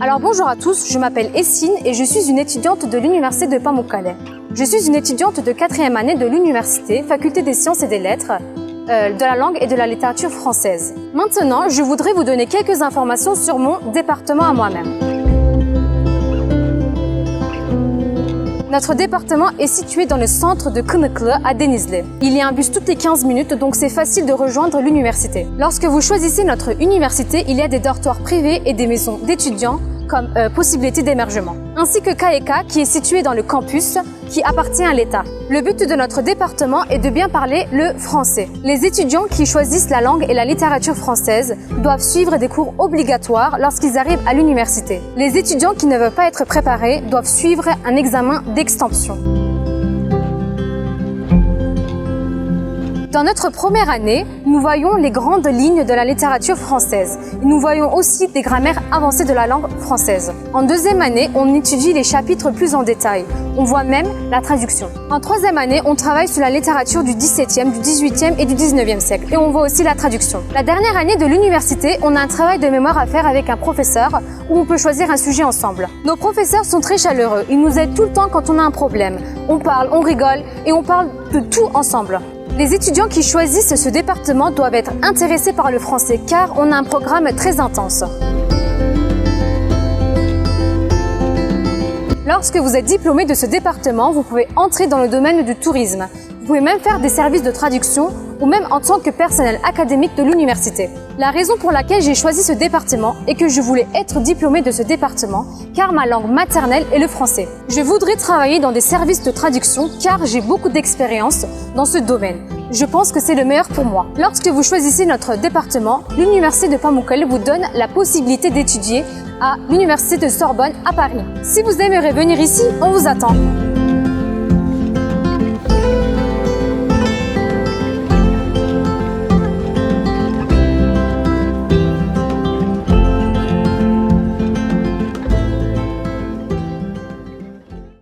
Alors bonjour à tous, je m'appelle Essine et je suis une étudiante de l'Université de Pamukkale. Je suis une étudiante de 4e année de l'université, faculté des sciences et des lettres, de la langue et de la littérature française. Maintenant, je voudrais vous donner quelques informations sur mon département à moi-même. Notre département est situé dans le centre de Kınıklı à Denizli. Il y a un bus toutes les 15 minutes, donc c'est facile de rejoindre l'université. Lorsque vous choisissez notre université, il y a des dortoirs privés et des maisons d'étudiants comme possibilité d'émergement, ainsi que KEK qui est situé dans le campus qui appartient à l'État. Le but de notre département est de bien parler le français. Les étudiants qui choisissent la langue et la littérature française doivent suivre des cours obligatoires lorsqu'ils arrivent à l'université. Les étudiants qui ne veulent pas être préparés doivent suivre un examen d'extension. Dans notre première année, nous voyons les grandes lignes de la littérature française. Nous voyons aussi des grammaires avancées de la langue française. En deuxième année, on étudie les chapitres plus en détail. On voit même la traduction. En troisième année, on travaille sur la littérature du XVIIe, du XVIIIe et du XIXe siècle. Et on voit aussi la traduction. La dernière année de l'université, on a un travail de mémoire à faire avec un professeur où on peut choisir un sujet ensemble. Nos professeurs sont très chaleureux. Ils nous aident tout le temps quand on a un problème. On parle, on rigole et on parle de tout ensemble. Les étudiants qui choisissent ce département doivent être intéressés par le français car on a un programme très intense. Lorsque vous êtes diplômé de ce département, vous pouvez entrer dans le domaine du tourisme. Vous pouvez même faire des services de traduction ou même en tant que personnel académique de l'université. La raison pour laquelle j'ai choisi ce département est que je voulais être diplômée de ce département car ma langue maternelle est le français. Je voudrais travailler dans des services de traduction car j'ai beaucoup d'expérience dans ce domaine. Je pense que c'est le meilleur pour moi. Lorsque vous choisissez notre département, l'Université de Pamukkale vous donne la possibilité d'étudier à l'Université de Sorbonne à Paris. Si vous aimeriez venir ici, on vous attend.